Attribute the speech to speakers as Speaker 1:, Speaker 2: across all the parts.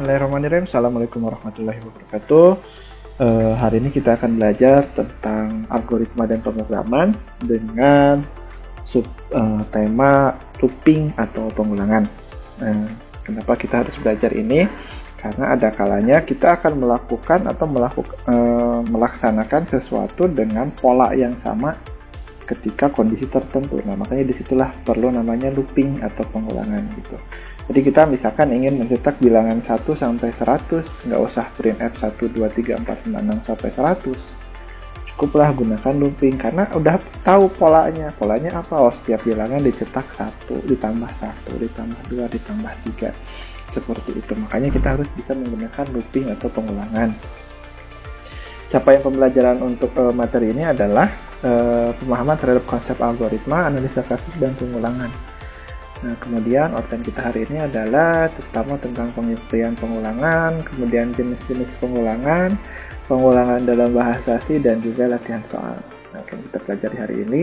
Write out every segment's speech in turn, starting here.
Speaker 1: Bismillahirrahmanirrahim. Assalamualaikum warahmatullahi wabarakatuh. Hari ini kita akan belajar tentang algoritma dan pemrograman dengan tema looping atau pengulangan. Kenapa kita harus belajar ini? Karena ada kalanya kita akan melakukan atau melaksanakan sesuatu dengan pola yang sama ketika kondisi tertentu. Nah, makanya disitulah perlu namanya looping atau pengulangan gitu. Jadi kita misalkan ingin mencetak bilangan 1 sampai 100, nggak usah printf 1, 2, 3, 4, 5, 6 sampai 100. Cukuplah gunakan looping karena udah tahu polanya. Polanya apa? Oh, setiap bilangan dicetak 1, ditambah 1, ditambah 2, ditambah 3. Seperti itu. Makanya kita harus bisa menggunakan looping atau pengulangan. Capaian pembelajaran untuk materi ini adalah pemahaman terhadap konsep algoritma, analisa kasus, dan pengulangan. Nah, kemudian outline kita hari ini adalah terutama tentang pengertian pengulangan, kemudian jenis-jenis pengulangan, pengulangan dalam bahasa C, dan juga latihan soal. Nah, akan kita pelajari hari ini.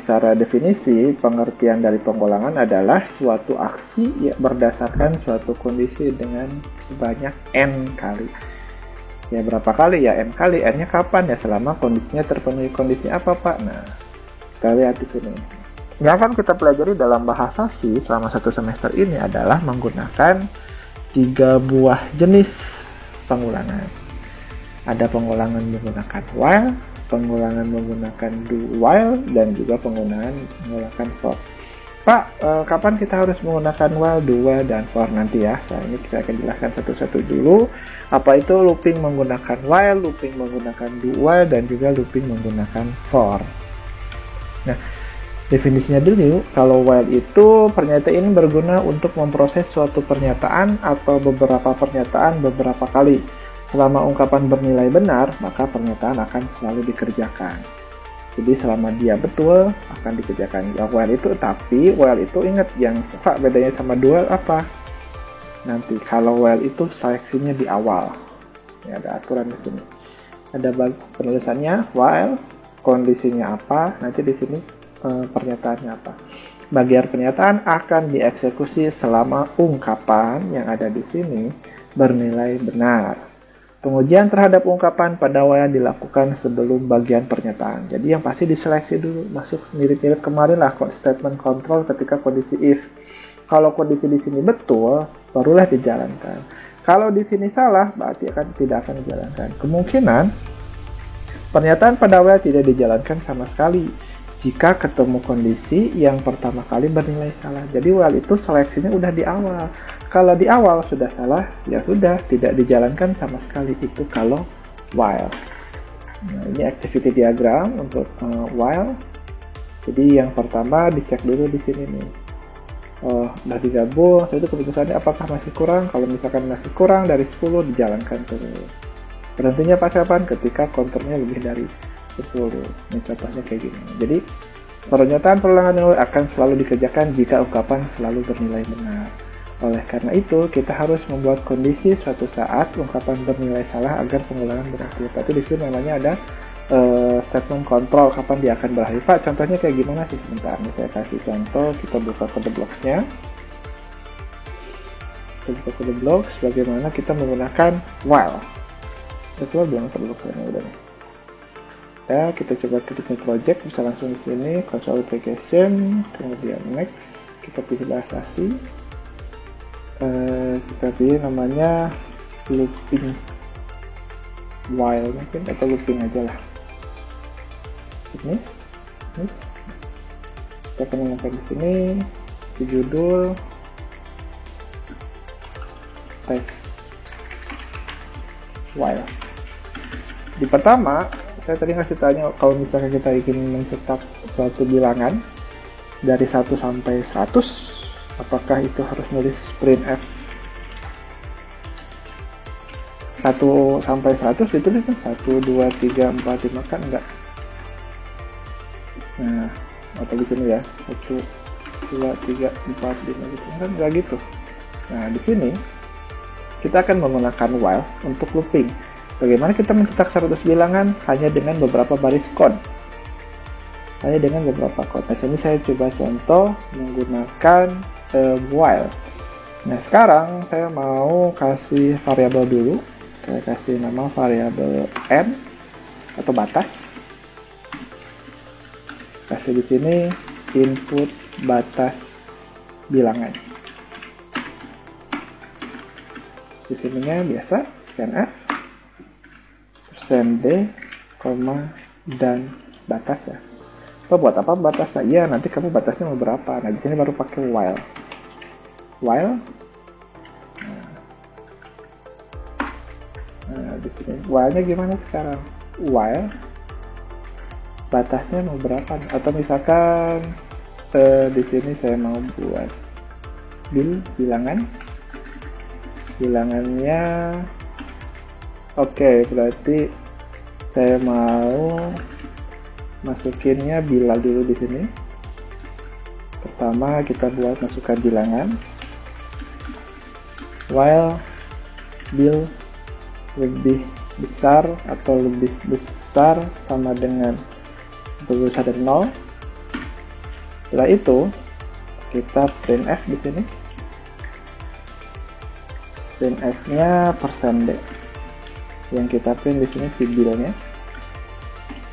Speaker 1: Secara definisi, pengertian dari pengulangan adalah suatu aksi yang berdasarkan suatu kondisi dengan sebanyak N kali. Ya, berapa kali ya? N kali. N-nya kapan? Ya, selama kondisinya terpenuhi. Kondisi apa, Pak? Nah, kita lihat di sini. Yang akan kita pelajari dalam bahasa C selama 1 semester ini adalah menggunakan 3 buah jenis pengulangan. Ada pengulangan menggunakan while, pengulangan menggunakan do while, dan juga pengulangan menggunakan for. Pak, kapan kita harus menggunakan while, do while, dan for nanti ya? Ini saya akan jelaskan satu-satu dulu. Apa itu looping menggunakan while, looping menggunakan do while, dan juga looping menggunakan for. Nah, definisinya dulu, kalau while itu pernyataan ini berguna untuk memproses suatu pernyataan atau beberapa pernyataan beberapa kali. Selama ungkapan bernilai benar, maka pernyataan akan selalu dikerjakan. Jadi selama dia betul, akan dikerjakan. Ya, while itu, tapi while itu ingat yang Pak bedanya sama do while apa? Nanti kalau while itu seleksinya di awal. Ya, ada aturan di sini. Ada penulisannya while, kondisinya apa, nanti di sini pernyataannya apa. Bagian pernyataan akan dieksekusi selama ungkapan yang ada di sini bernilai benar. Pengujian terhadap ungkapan pada while dilakukan sebelum bagian pernyataan. Jadi yang pasti diseleksi dulu, masuk mirip-mirip kemarin lah statement control ketika kondisi if. Kalau kondisi di sini betul, barulah dijalankan. Kalau di sini salah, berarti tidak akan dijalankan. Kemungkinan pernyataan pada while tidak dijalankan sama sekali jika ketemu kondisi yang pertama kali bernilai salah. Jadi while itu seleksinya udah di awal. Kalau di awal sudah salah, ya sudah tidak dijalankan sama sekali. Itu kalau while. Nah, ini activity diagram untuk while. Jadi yang pertama dicek dulu di sini nih. Udah digabung, itu keputusannya apakah masih kurang? Kalau misalkan masih kurang dari 10, dijalankan terus. Berhentinya pas kapan? Ketika counternya lebih dari 10. Ini contohnya kayak gini. Jadi pernyataan pengulangan akan selalu dikerjakan jika ungkapan selalu bernilai benar. Oleh karena itu, kita harus membuat kondisi suatu saat ungkapan bernilai salah agar pengulangan berakhir. Tapi di sini namanya ada statement control, kapan dia akan berakhir. Pak, contohnya kayak gimana sih? Sebentar, nih saya kasih contoh. Kita buka kode blocks-nya. Kita buka kode blocks bagaimana kita menggunakan while. Betul belum kode blocks-nya udah nih. Ya, kita coba klik new project, bisa langsung di sini, console application, kemudian next, kita pilih bahasa C, kita pilih namanya looping while mungkin, atau looping aja lah. Ini, kita akan menggunakan di sini, di judul, text, while. Di pertama, saya tadi ngasih tanya kalau misalnya kita ingin mencetak suatu bilangan dari 1 sampai 100, apakah itu harus nulis printf 1 sampai 100 ditulis kan 1, 2, 3, 4, 5 kan enggak. Nah, atau di sini ya 1, 2, 3, 4, 5 gitu kan enggak gitu. Nah, di sini kita akan menggunakan while untuk looping. Bagaimana kita mencetak 100 bilangan? Hanya dengan beberapa baris code. Hanya dengan beberapa code. Nah, sini saya coba contoh menggunakan while. Nah, sekarang saya mau kasih variabel dulu. Saya kasih nama variabel n atau batas. Kasih di sini input batas bilangan. Di sininya biasa scan f %d, dan batas ya. Buat apa batasnya? Iya, nanti kamu batasnya mau berapa. Nah, di sini baru pakai while. Nah, di sini while-nya gimana sekarang? While batasnya mau berapa? Atau misalkan di sini saya mau buat bilangannya. Oke, berarti saya mau masukinnya bila dulu di sini. Pertama kita buat masukkan bilangan while bil lebih besar atau lebih besar sama dengan berbesar dari 0. Setelah itu kita printf di sini. Printf-nya %d. Yang kita print di sini si bilnya.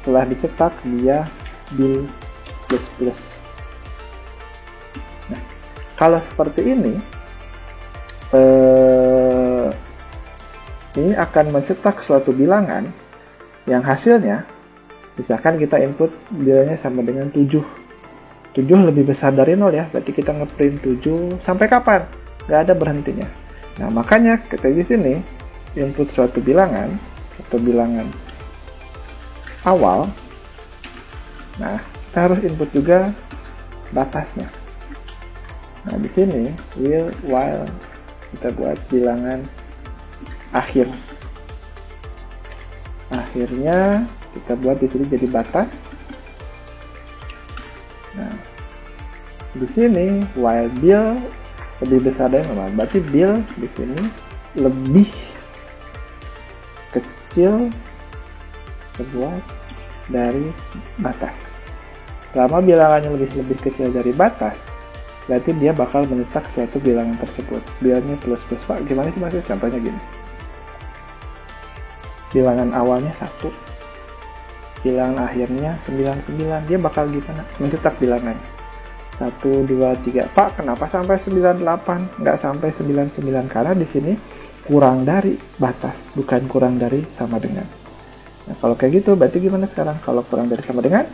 Speaker 1: Setelah dicetak dia bil plus. Nah, kalau seperti ini akan mencetak suatu bilangan yang hasilnya misalkan kita input bilangnya sama dengan 7 lebih besar dari 0 ya, berarti kita ngeprint 7 sampai kapan? Nggak ada berhentinya. Nah, makanya kita di sini input suatu bilangan atau bilangan awal. Nah, kita harus input juga batasnya. Nah, di sini while kita buat bilangan akhir. Akhirnya kita buat di sini jadi batas. Nah, di sini while bil lebih besar dari normal, berarti bil di sini lebih kecil terbuat dari batas. Selama bilangannya lebih kecil dari batas, berarti dia bakal mencetak suatu bilangan tersebut. Bilangnya plus. Pak, gimana sih maksudnya? Contohnya gini. Bilangan awalnya 1, bilangan akhirnya 99. Dia bakal gimana? Mencetak bilangan 1, 2, 3. Pak, kenapa sampai 98? Nggak sampai 99 karena di sini kurang dari batas, bukan kurang dari sama dengan. Nah, kalau kayak gitu berarti gimana sekarang? Kalau kurang dari sama dengan,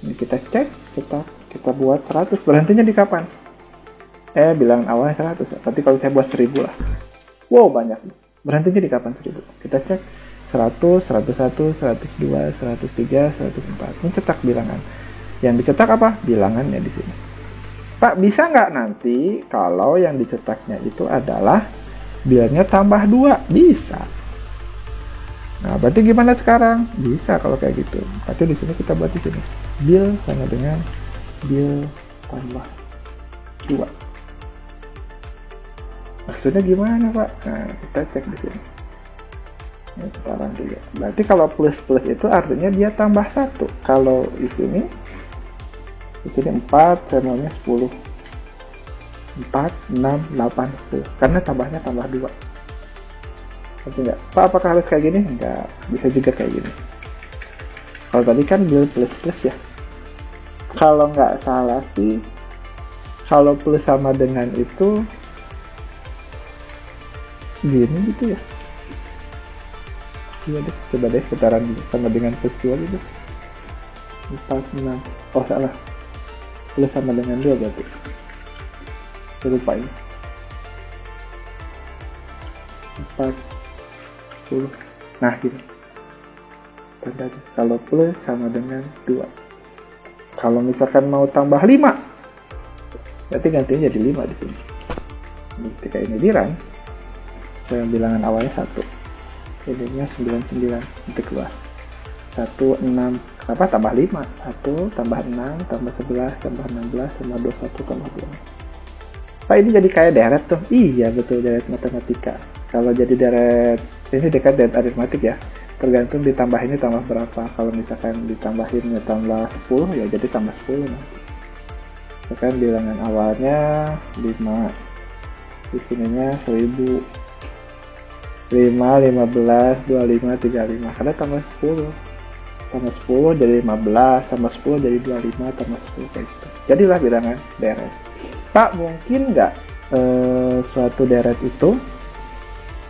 Speaker 1: ini kita cek, cetak, kita buat 100. Berhentinya di kapan? Bilangan awalnya 100. Berarti kalau saya buat 1000 lah. Wow, banyak. Berhentinya di kapan 1000? Kita cek 100, 101, 102, 103, 104. Mencetak bilangan. Yang dicetak apa? Bilangannya di sini. Pak, bisa nggak nanti kalau yang dicetaknya itu adalah bilnya tambah 2? Bisa. Nah, berarti gimana sekarang? Bisa kalau kayak gitu. Berarti di sini kita buat di sini. Bil sama dengan bil tambah 2. Maksudnya gimana, Pak? Nah, kita cek di sini. Ini sekarang juga. Berarti kalau plus itu artinya dia tambah 1. Kalau di sini 4, saya maunya 10. 4, 6, 8, 10. Karena tambahnya tambah 2. Ngerti nggak? Pak, apakah harus kayak gini? Enggak. Bisa juga kayak gini. Kalau tadi kan bil plus ya. Kalau nggak salah sih, kalau plus sama dengan itu gini gitu ya. Iya deh, coba deh putaran sama dengan plus 2 gitu. 4, 6. Oh, salah. Plus sama dengan 2 berarti. Saya lupa ini. 4, 10. Nah, gitu. Tanda aja. Kalau plus sama dengan 2. Kalau misalkan mau tambah 5, berarti gantinya jadi 5 di sini. Ketika ini di run, saya bilangan awalnya 1. Ininya 99, titik keluar. 1, 6, kenapa tambah 5? 1, tambah 6, tambah 11, tambah 16, tambah 21, tambah 2. Pak, ini jadi kayak deret tuh. Iya, betul, deret matematika. Kalau jadi deret, ini dekat deret aritmatik ya. Tergantung ditambahinnya tambah berapa. Kalau misalkan ditambahinnya tambah 10, ya jadi tambah 10 nanti. Misalkan bilangan awalnya 5. di sininya 1000, 5, 15, 25, 35, karena tambah 10 jadi 15, tambah 10 jadi 25, tambah 10 kayak gitu. Jadilah bilangan deret. Pak, mungkin nggak suatu deret itu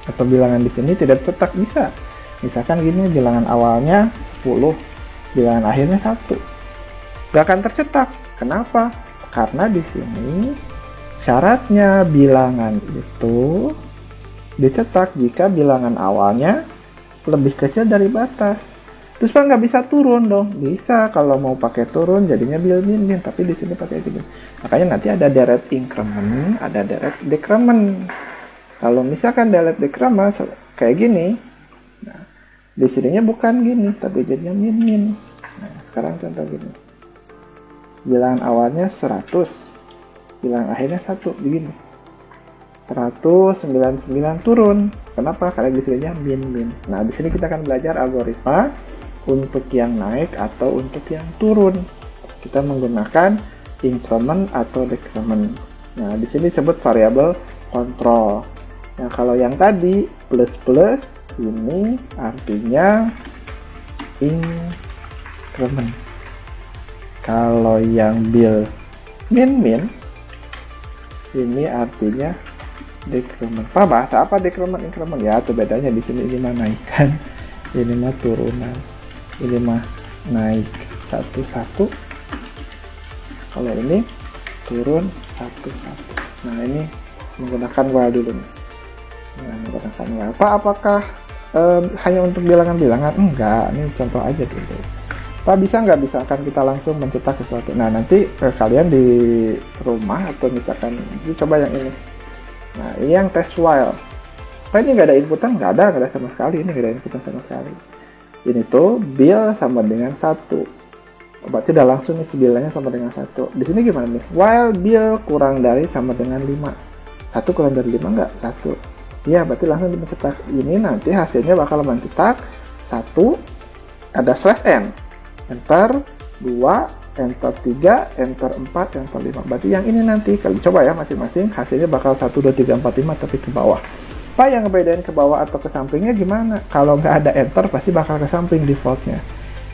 Speaker 1: atau bilangan di sini tidak cetak? Bisa. Misalkan gini, bilangan awalnya 10, bilangan akhirnya 1. Nggak akan tercetak. Kenapa? Karena di sini syaratnya bilangan itu dicetak jika bilangan awalnya lebih kecil dari batas. Terus Pak nggak bisa turun dong? Bisa, kalau mau pakai turun jadinya bil min, tapi di sini pakai gini. Makanya nanti ada deret increment, ada deret decrement. Kalau misalkan deret decrement kayak gini, nah, di sininya bukan gini, tapi jadinya min. Nah, sekarang contoh gini. Bilangan awalnya 100, bilangan akhirnya 1, begini. 199 turun. Kenapa? Karena di sininya min. Nah, di sini kita akan belajar algoritma untuk yang naik atau untuk yang turun. Kita menggunakan increment atau decrement. Nah, di sini disebut variabel kontrol. Nah, kalau yang tadi plus ini artinya increment. Kalau yang bil min ini artinya decrement. Pak, bahasa apa decrement increment? Ya, itu bedanya di sini, ini mah naikkan, ini mah turunan. Ini mah naik 1-1. Kalau ini turun 1-1. Nah, ini menggunakan while dulu nih. Nah, menggunakan while. Pak, apakah hanya untuk bilangan-bilangan? Enggak, ini contoh aja dulu. Pak, bisa nggak? Bisa, akan kita langsung mencetak sesuatu. Nah, nanti kalian di rumah atau misalkan coba yang ini. Nah, ini yang tes while. Pak, ini nggak ada inputan? Nggak ada sama sekali. Ini nggak ada inputan sama sekali. Ini tuh bil sama dengan 1. Berarti udah langsung nih bilanya sama dengan 1. Di sini gimana nih? While bil kurang dari sama dengan 5. 1 kurang dari 5 nggak? 1. Iya, berarti langsung dimencetak. Ini nanti hasilnya bakal mencetak 1, ada slash n. Enter 2, enter 3, enter 4, enter 5. Berarti yang ini nanti, kalian coba ya masing-masing, hasilnya bakal 1, 2, 3, 4, 5 tapi ke bawah. Pak, yang ngebedain ke bawah atau ke sampingnya gimana? Kalau nggak ada enter, pasti bakal ke samping defaultnya.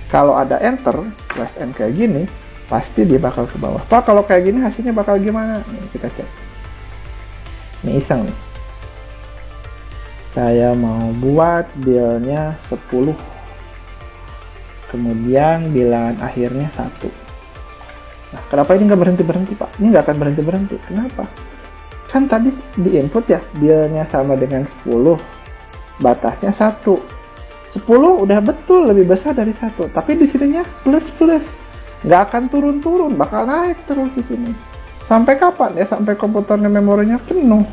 Speaker 1: Kalau ada enter, slash n kayak gini, pasti dia bakal ke bawah. Pak, kalau kayak gini hasilnya bakal gimana? Nih, kita cek. Ini iseng nih. Saya mau buat bilnya 10. Kemudian bilangan akhirnya 1. Nah, kenapa ini nggak berhenti-berhenti, Pak? Ini nggak akan berhenti-berhenti. Kenapa? Kan tadi di input ya, bilnya sama dengan 10, batasnya 1. 10 udah betul lebih besar dari 1, tapi di sininya plus. Nggak akan turun-turun, bakal naik terus di sini. Sampai kapan ya? Sampai komputernya memorinya penuh.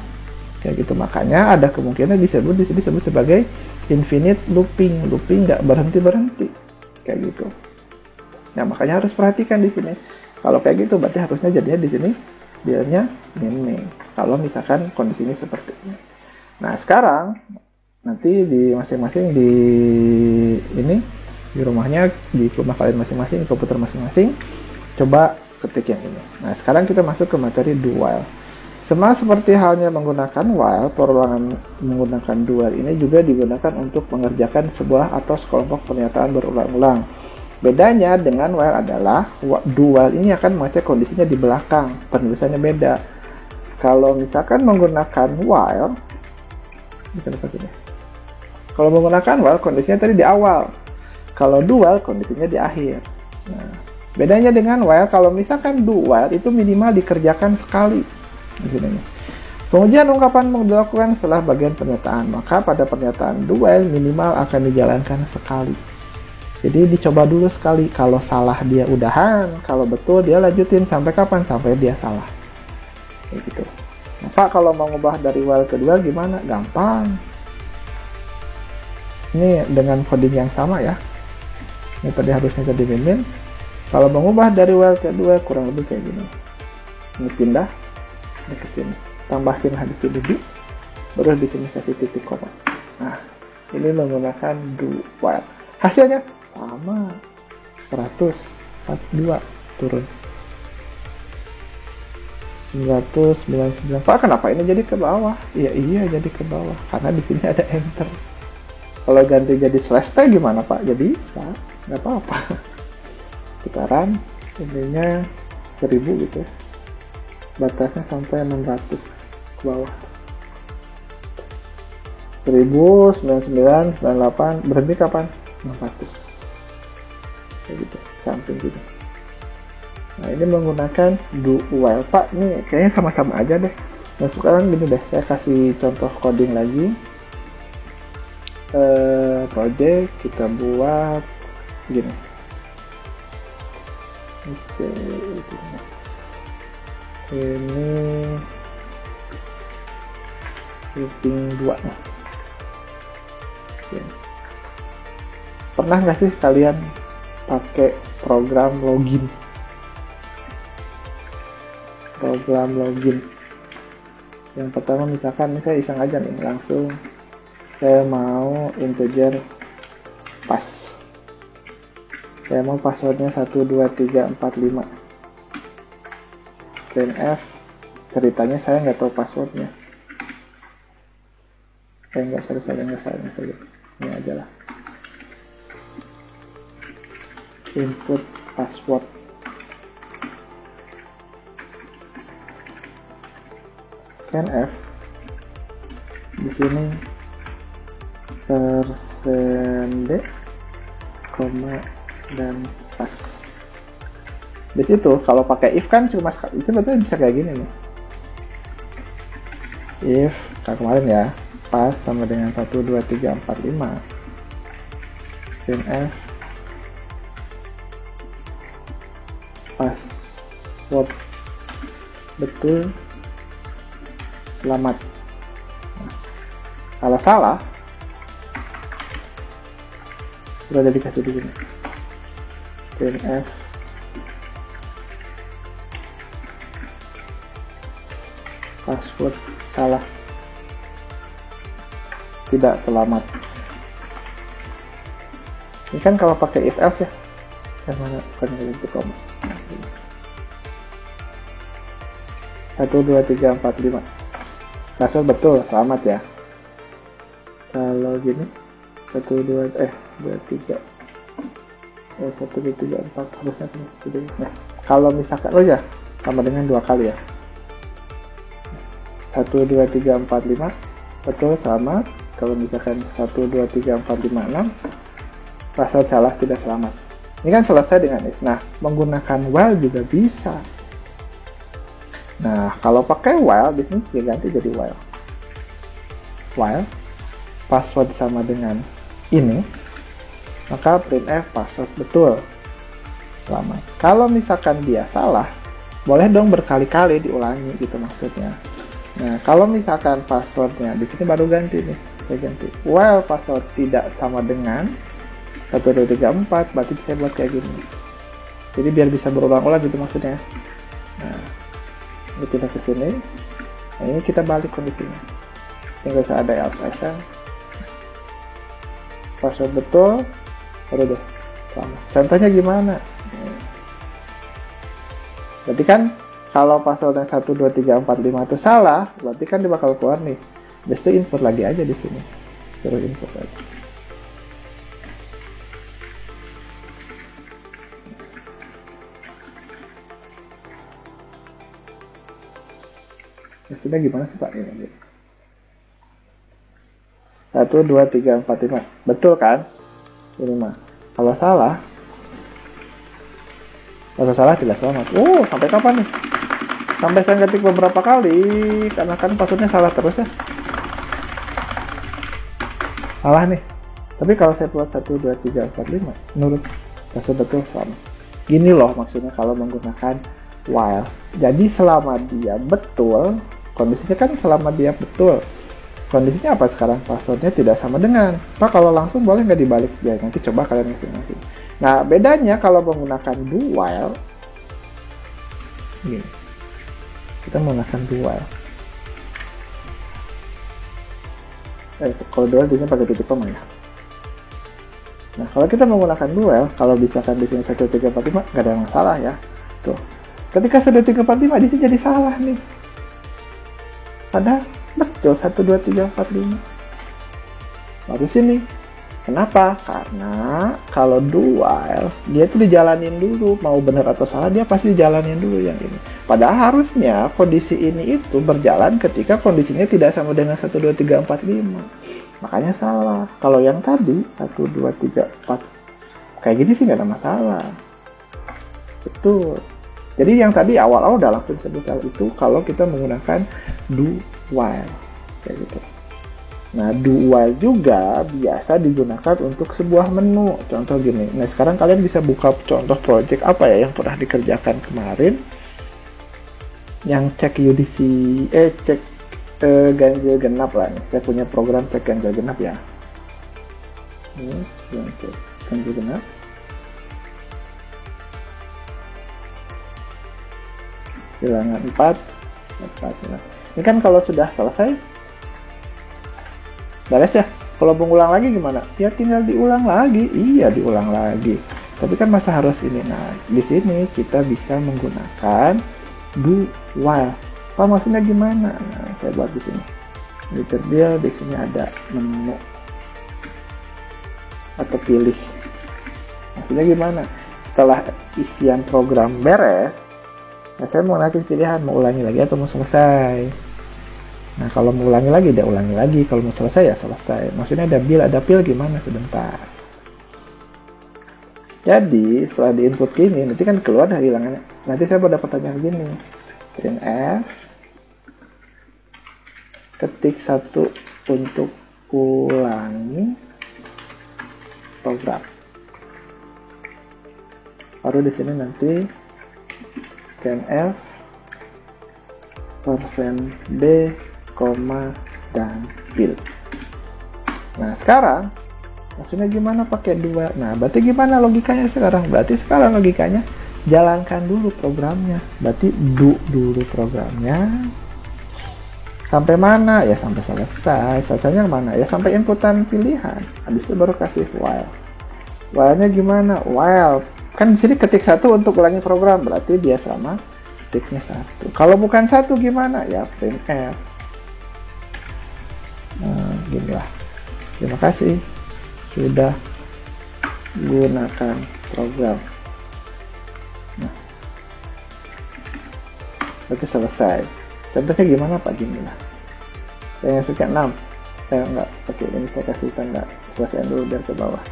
Speaker 1: Kayak gitu, makanya ada kemungkinan di sini disebut sebagai infinite looping nggak berhenti-berhenti. Kayak gitu. Nah, makanya harus perhatikan di sini. Kalau kayak gitu berarti harusnya jadinya di sini bilnya min. Kalau misalkan kondisinya seperti ini. Nah, sekarang nanti di masing-masing di ini di rumahnya, di rumah kalian masing-masing, di komputer masing-masing, coba ketik yang ini. Nah, sekarang kita masuk ke materi do while. Sama seperti halnya menggunakan while, perulangan menggunakan do while ini juga digunakan untuk mengerjakan sebuah atau sekelompok pernyataan berulang-ulang. Bedanya dengan while adalah do while ini akan mengecek kondisinya di belakang, penulisannya beda. Kalau misalkan menggunakan while, kalau menggunakan while kondisinya tadi di awal. Kalau do while kondisinya di akhir. Nah, bedanya dengan while, kalau misalkan do while itu minimal dikerjakan sekali. Pengujian ungkapan dilakukan setelah bagian pernyataan, maka pada pernyataan do while minimal akan dijalankan sekali. Jadi dicoba dulu sekali, kalau salah dia udahan, kalau betul dia lanjutin sampai kapan? Sampai dia salah. Kayak gitu. Nah, Pak, kalau mau ngubah dari while ke dual gimana? Gampang. Ini dengan coding yang sama ya. Ini tadi harusnya jadi min. Kalau mengubah dari while ke dual kurang lebih kayak gini. Ini pindah ini ke sini. Tambahin di sini di, baru di sini kasih titik koma. Nah, ini menggunakan do while. Hasilnya sama, 142 turun. 999. Pak, kenapa ini jadi ke bawah? Iya jadi ke bawah karena di sini ada enter. Kalau ganti jadi slash t gimana Pak? Ya bisa, nggak apa-apa. Sekarang ininya 1000 gitu. Batasnya sampai 600 ke bawah. 1000, 99, 98, berhenti kapan? 600. Kayak gitu, samping gitu. Nah, ini menggunakan do while. Pak, nih kayaknya sama-sama aja deh. Nah, sekarang gini deh, saya kasih contoh coding lagi. Project kita buat gini. Oke, ini looping 2 nih. Oke. Pernah nggak sih kalian pakai program login? Yang pertama misalkan saya iseng aja nih, langsung saya mau integer pas. Saya mau passwordnya 12345. Printf, ceritanya saya nggak tahu passwordnya. Nggak salah. Ini aja lah. Input password. Scanf. Di sini %d, koma dan pas. Di situ kalau pakai if kan cuma itu betul bisa kayak gini nih. If kayak kemarin ya, pas sama dengan 12345. Printf password betul, selamat. Kalau salah sudah dikasih di sini. Printf password salah, tidak selamat. Ini kan kalau pakai if else ya. Yang mana bukan ganti koma. 12345. Password betul, selamat ya. Kalau gini 123 4 harusnya gitu. Nah, kalau misalkan ya sama dengan 2 kali ya. 12345 betul selamat. Kalau misalkan 12345 password salah, tidak selamat. Ini kan selesai dengan if. Nah, menggunakan while juga bisa. Nah, kalau pakai while di sini diganti jadi while. While password sama dengan ini, maka printf password betul, selamat. Kalau misalkan dia salah, boleh dong berkali-kali diulangi gitu maksudnya. Nah, kalau misalkan passwordnya di sini baru ganti nih, saya ganti while password tidak sama dengan 1234, berarti saya buat kayak gini. Jadi biar bisa berulang-ulang gitu maksudnya. Nah, ini kita ke sini. Nah, ini kita balik kondisinya. Tinggal saya ada else. Password betul, udah deh, selamat. Contohnya gimana? Berarti kan kalau passwordnya 12345 itu salah, berarti kan dia bakal keluar nih. Just input lagi aja di sini. Suruh input aja. Ya sudah, gimana sih Pak ini? 12345 betul kan? Ini mah. Kalau salah tidak selamat. Sampai kapan nih? Sampai saya ketik beberapa kali, karena kan passwordnya salah terus ya. Salah nih. Tapi kalau saya buat 12345 menurut password betul selamat. Gini loh maksudnya kalau menggunakan while. Jadi selama dia betul, kondisinya kan selama dia betul. Kondisinya apa sekarang? Passwordnya tidak sama dengan. Pak, kalau langsung boleh nggak dibalik? Ya, nanti coba kalian masing-masing. Nah, bedanya kalau menggunakan do while, gini. Kita menggunakan do while. Kalau do while biasanya pakai titik koma ya. Nah, kalau kita menggunakan do while, kalau misalkan di sini 12345 nggak ada masalah ya. Tuh. Ketika 12345 di sini jadi salah nih. Padahal betul 1, 2, 3, 4, 5. Baru sini. Kenapa? Karena kalau do while, dia tuh dijalanin dulu. Mau benar atau salah, dia pasti dijalanin dulu yang ini. Padahal harusnya kondisi ini itu berjalan ketika kondisinya tidak sama dengan 1, 2, 3, 4, 5. Makanya salah. Kalau yang tadi, 1, 2, 3, 4, kayak gini sih nggak ada masalah. Betul. Jadi yang tadi awal-awal udah langsung sebut hal itu kalau kita menggunakan do while. Kayak gitu. Nah, do while juga biasa digunakan untuk sebuah menu. Contoh gini. Nah, sekarang kalian bisa buka contoh project apa ya yang pernah dikerjakan kemarin. Yang cek UDC, cek ganjil genap lah. Saya punya program cek ganjil genap ya. Ini yang cek ganjil genap. Bilangan 4. Ini kan kalau sudah selesai, beres ya. Kalau mengulang lagi gimana? Ya tinggal diulang lagi. Iya, diulang lagi. Tapi kan masa harus ini. Nah, di sini kita bisa menggunakan do while. Apa maksudnya gimana? Nah, saya buat di sini. Dia di sini ada menu atau pilih. Maksudnya gimana? Setelah isian program beres, nah saya mau nanti pilihan mau ulangi lagi atau mau selesai. Nah, kalau mau ulangi lagi, dia ulangi lagi. Kalau mau selesai, ya selesai. Maksudnya ada pil gimana sebentar. Jadi, setelah diinput gini, nanti kan keluar dari bilangannya. Nanti saya dapat pertanyaan gini. Printf, ketik 1 untuk ulangi program. Baru di sini nanti scanf %d, dan pil. Nah, sekarang maksudnya gimana pakai 2? Nah, berarti gimana logikanya sekarang? Berarti sekarang logikanya jalankan dulu programnya. Berarti do dulu programnya. Sampai mana? Ya sampai selesai. Selesainya mana? Ya sampai inputan pilihan. Habis itu baru kasih while. While-nya gimana? While kan di sini ketik 1 untuk ulangi program, berarti dia sama ketiknya 1. Kalau bukan 1 gimana? Ya printf. Nah, gini lah. Terima kasih sudah gunakan program. Nah, berarti selesai. Contohnya gimana Pak? Gini lah. Saya suka 6. Saya enggak pakai ini, saya kasih tanda selesai dulu biar ke bawah.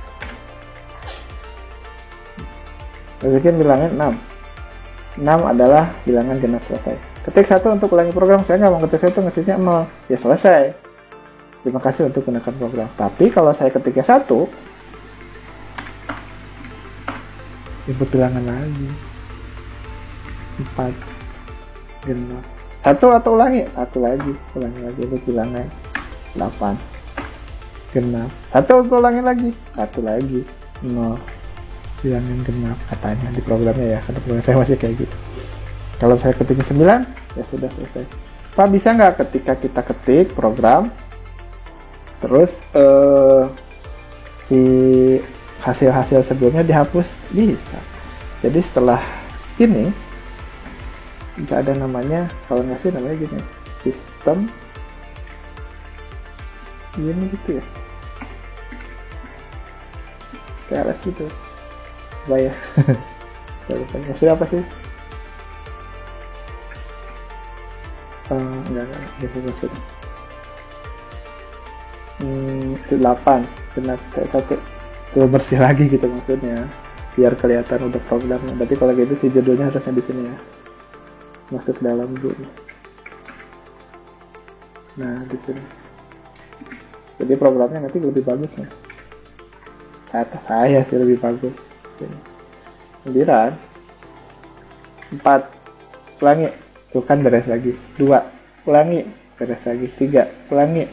Speaker 1: Masukin bilangan 6. 6 adalah bilangan genap selesai. Ketik 1 untuk ulangi program. Saya nggak mau ketik 1, ngetiknya 0. Ya selesai. Terima kasih untuk gunakan program. Tapi kalau saya ketiknya 1, input bilangan lagi. 4 genap. 1 atau ulangi? 1 lagi. Ulangi lagi input bilangan 8 genap. 1 untuk ulangi lagi. 1 lagi. 0 bilangan genap katanya di programnya ya. Karena program saya masih kayak gitu. Kalau saya ketiknya 9, ya sudah selesai. Pak, bisa nggak ketika kita ketik program terus si hasil-hasil sebelumnya dihapus? Bisa. Jadi setelah ini bisa ada namanya, kalau nggak sih namanya gini, sistem ini gitu ya, kayak gitu. Bayar. Maksudnya apa sih? Enggak, gitu maksudnya. 8 benar kayak 1 tuh bersih lagi gitu maksudnya, biar kelihatan udah programnya. Berarti kalau gitu si judulnya harusnya di sini ya, masuk dalam dulu. Nah, di sini. Jadi programnya nanti lebih bagus nih. Kata saya sih lebih bagus. 9 4 ulangi, tuh kan beres lagi. 2 ulangi, beres lagi. 3 ulangi,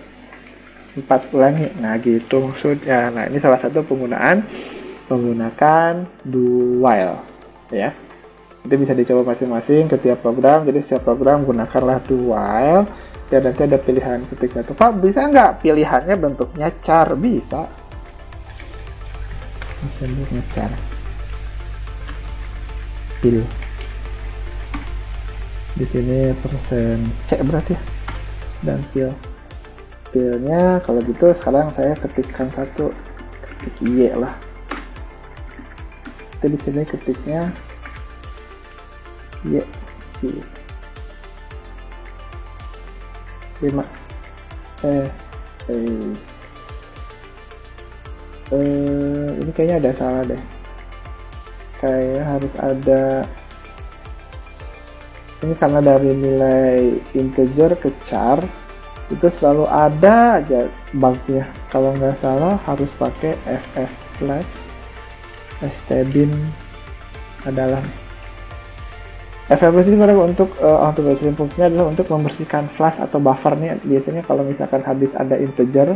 Speaker 1: 4 ulangi. Nah gitu maksudnya. Nah, ini salah satu menggunakan do while ya. Itu bisa dicoba masing-masing ke tiap program. Jadi setiap program gunakanlah do while. Dan nanti ada pilihan ketika itu. Pak, bisa nggak pilihannya bentuknya char? Bisa. Bentuknya char. Pil. Di sini persen C berarti ya. dan fill-nya kalau gitu sekarang saya ketikkan satu, ketik Y lah. Itu di sini ketiknya Y 5 ini kayaknya ada salah deh, kayak harus ada ini karena dari nilai integer ke char itu selalu ada aja bugnya. Kalau nggak salah harus pakai ff flash stdin adalah ff flash ini untuk automation fungsinya adalah untuk membersihkan flash atau buffer nih. Biasanya kalau misalkan habis ada integer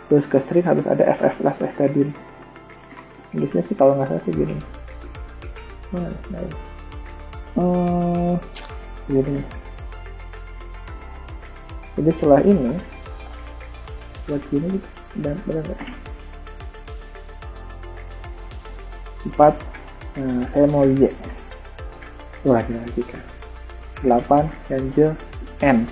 Speaker 1: terus ke string harus ada ff flash stdin. Inggrisnya sih kalau nggak salah sih gini. Gini. Jadi setelah ini buat gini dan benar 4. Nah, saya mau Y. Wah, kan 8 ganjil N.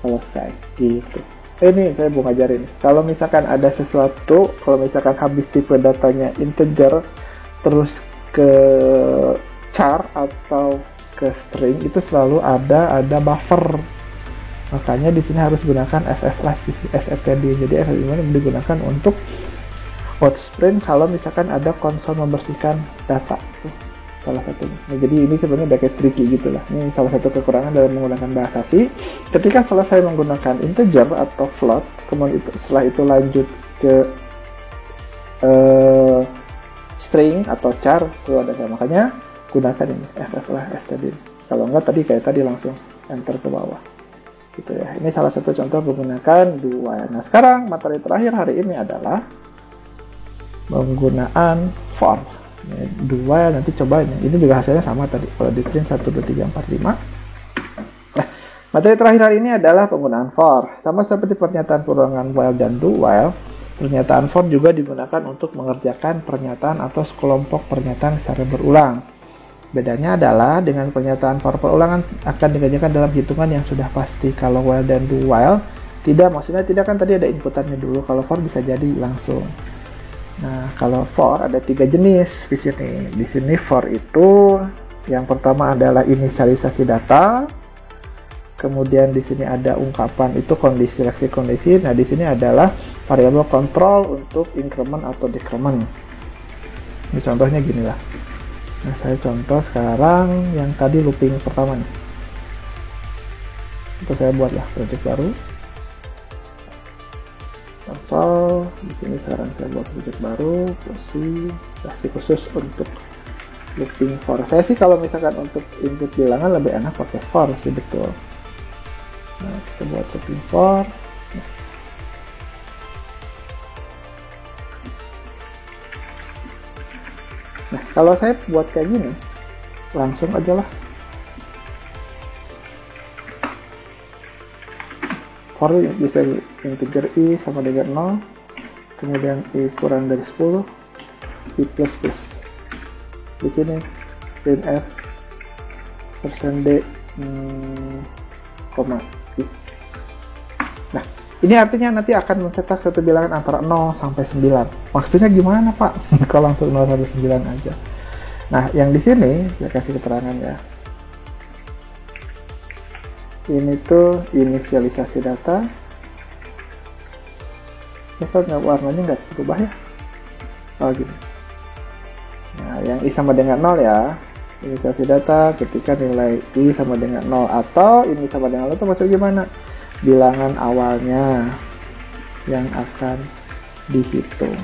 Speaker 1: Selesai gitu. Ini saya mau ngajarin. Kalau misalkan ada sesuatu, kalau misalkan habis tipe datanya integer terus ke char atau ke string itu selalu ada buffer. Makanya di sini harus gunakan fflash.std. Jadi ff ini digunakan untuk Outstream kalau misalkan ada konsol membersihkan data. Salah satunya. Nah, jadi ini sebenarnya udah kayak tricky gitu lah. Ini salah satu kekurangan dalam menggunakan bahasa C. Ketika selesai menggunakan integer atau float, kemudian setelah itu lanjut ke string atau char, itu ada saya. Makanya gunakan ini fflash.std. Kalau enggak tadi langsung enter ke bawah. Gitu ya. Ini salah satu contoh menggunakan do while. Nah, sekarang materi terakhir hari ini adalah penggunaan for. Do while nanti cobain. Ini juga hasilnya sama tadi. Kalau di print 1 2 3 4 5. Nah, materi terakhir hari ini adalah penggunaan for. Sama seperti pernyataan perulangan while dan do while, pernyataan for juga digunakan untuk mengerjakan pernyataan atau sekelompok pernyataan secara berulang. Bedanya adalah dengan pernyataan for perulangan akan dikerjakan dalam hitungan yang sudah pasti. Kalau while dan do while tidak, maksudnya tidak kan tadi ada inputannya dulu. Kalau for bisa jadi langsung. Nah, kalau for ada 3 jenis di sini. Di sini for itu yang pertama adalah inisialisasi data. Kemudian di sini ada ungkapan itu kondisi seleksi kondisi. Nah, di sini adalah variabel kontrol untuk increment atau decrement. Ini contohnya gini lah. Nah, saya contoh sekarang yang tadi looping pertama nih. Itu saya buatlah project baru. Konsol. Di sini sekarang saya buat project baru. Versi khusus untuk looping for. Saya sih kalau misalkan untuk input bilangan lebih enak pakai for sih, betul. Nah, kita buat looping for. Nah, kalau saya buat kayak gini, langsung aja lah. For bisa integer I sama dengan 0, kemudian I kurang dari 10, I plus plus. Di sini printf %d, koma I. Nah, ini artinya nanti akan mencetak satu bilangan antara 0 sampai 9. Maksudnya gimana, Pak? Kalau langsung 0 sampai 9 aja. Nah, yang di sini saya kasih keterangan ya. Ini tuh inisialisasi data. Ya kan warnanya nggak berubah ya? Oh gini. Nah, yang I sama dengan 0 ya. Inisialisasi data ketika nilai I sama dengan 0 atau ini sama dengan 0 itu maksudnya gimana? Bilangan awalnya yang akan dihitung.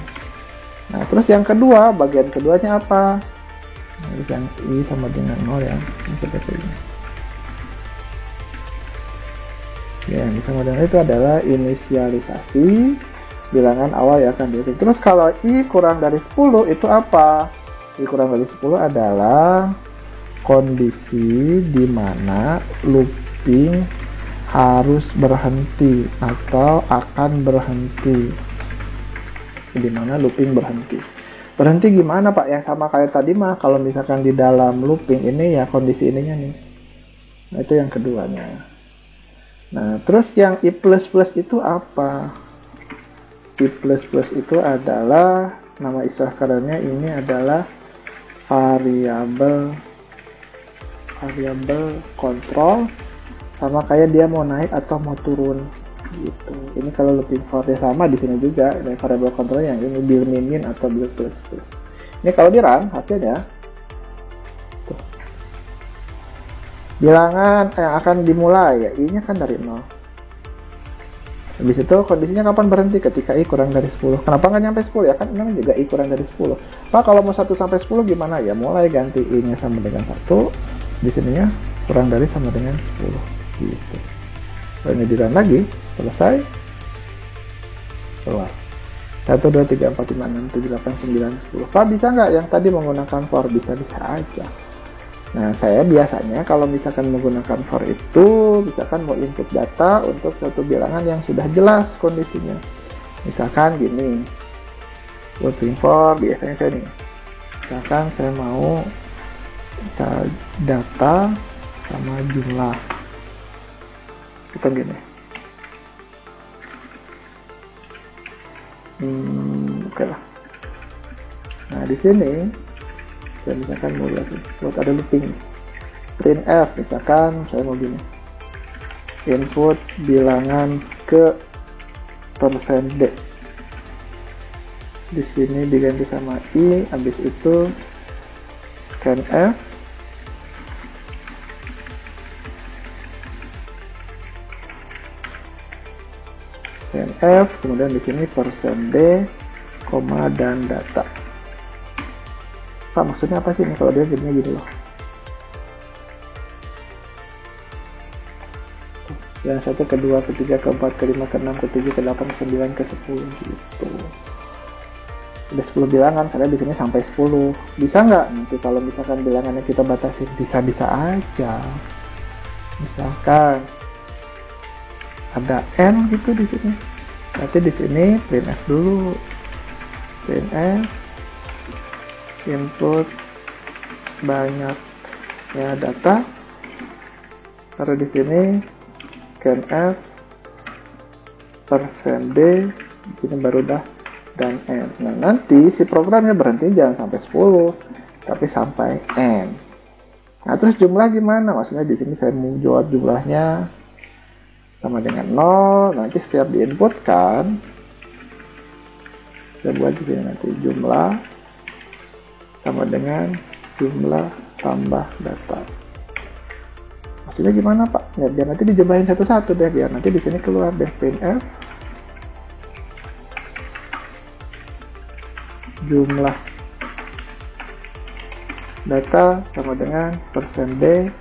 Speaker 1: Nah, terus yang kedua, bagian keduanya apa? Nah, yang I sama dengan 0 ya. Ini seperti ini. Ya, yang sama dengan itu adalah inisialisasi bilangan awal yang akan dihitung. Terus kalau I kurang dari 10 itu apa? I kurang dari 10 adalah kondisi di mana looping harus berhenti atau akan berhenti. Di mana looping berhenti. Berhenti gimana, Pak? Yang sama kayak tadi mah, kalau misalkan di dalam looping ini ya kondisi ininya nih. Nah, itu yang keduanya. Nah, terus yang I++ itu apa? I++ itu adalah, nama istilah kadarnya ini adalah variabel kontrol, sama kayak dia mau naik atau mau turun gitu. Ini kalau looking for dia sama di sini juga, dan variabel kontrol yang ini bil min atau bil plus. Ini kalau di run hasilnya tuh. Bilangan yang akan dimulai ya I-nya kan dari 0. Habis itu kondisinya kapan berhenti? Ketika I kurang dari 10. Kenapa nggak nyampe 10 ya? Kan memang juga I kurang dari 10. Pak, kalau mau 1 sampai 10 gimana ya? Mulai ganti I-nya sama dengan 1. Di sininya kurang dari sama dengan 10 gitu. Lalu ini di-run lagi, selesai, keluar 1, 2, 3, 4, 5, 6, 7, 8, 9, 10. Pak, bisa nggak yang tadi menggunakan for? Bisa aja. Nah, saya biasanya kalau misalkan menggunakan for itu, misalkan mau input data untuk suatu bilangan yang sudah jelas kondisinya. Misalkan gini, looking for, biasanya saya nih, misalkan saya mau data sama jumlah, kita gini, oke lah. Nah, di sini saya misalkan mau lihat buat ada looping printf, misalkan saya mau gini, input bilangan ke %d, di sini diganti sama I, habis itu scanf, kemudian di sini %d, koma dan data. Pak, maksudnya apa sih ini kalau dia jadinya gini loh? Yang 1, ke 2, ke 3, ke 4, ke 5, ke 6, ke 7, ke 8, ke 9, ke 10 gitu. Ada 10 bilangan, karena di sini sampai 10. Bisa nggak nanti kalau misalkan bilangannya kita batasi? Bisa aja. Misalkan ada n gitu di sini. Nanti di sini printf dulu. Printf input banyak ya data. Taruh di sini scanf %d, ini baru dah dan n. Nah, nanti si programnya berhenti jangan sampai 10, tapi sampai n. Nah, terus jumlah gimana? Maksudnya di sini saya mau jawab jumlahnya sama dengan 0. Nanti setiap diinputkan, saya buat di sini nanti jumlah sama dengan jumlah tambah data. Maksudnya gimana, Pak? Ya, biar nanti dijumlahin satu-satu deh, biar nanti di sini keluar deh printf jumlah data sama dengan %d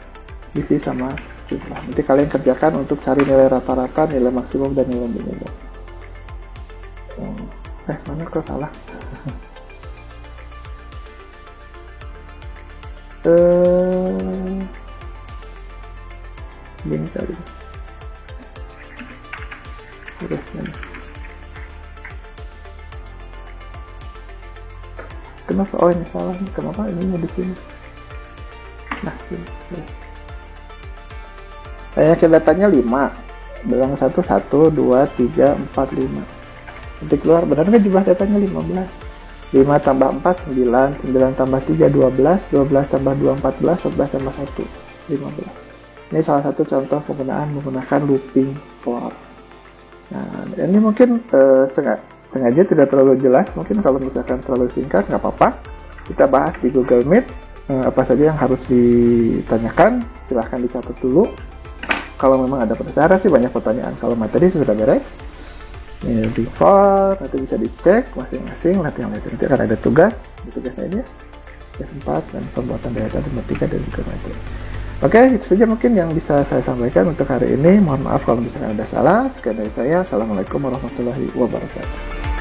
Speaker 1: diisi sama jumlah. Nanti kalian kerjakan untuk cari nilai rata-rata, nilai maksimum dan nilai minimum. Mana kok salah? Ini tadi. Kenapa? Oh, ini salah nih. Kenapa ininya di sini? Nah, ini. Saya datanya 5. Bilang 1, 1, 2, 3, 4, 5. Nanti keluar, benar nggak jumlah datanya 15? 5 tambah 4, 9. 9 tambah 3, 12. 12 tambah 2, 14. 14 tambah 1, 15. Ini salah satu contoh menggunakan looping for. Nah, ini mungkin sengaja tidak terlalu jelas. Mungkin kalau misalkan terlalu singkat, nggak apa-apa. Kita bahas di Google Meet. Apa saja yang harus ditanyakan, silahkan dicatat dulu. Kalau memang ada pertanyaan sih, banyak pertanyaan. Kalau materi sudah beres, ini default, nanti bisa dicek masing-masing. Nanti akan ada tugas. Di tugasnya ini tugas 4 dan pembuatan data dan 3 dan juga materi. Oke, itu saja mungkin yang bisa saya sampaikan untuk hari ini. Mohon maaf kalau misalkan ada salah. Sekian dari saya. Assalamualaikum warahmatullahi wabarakatuh.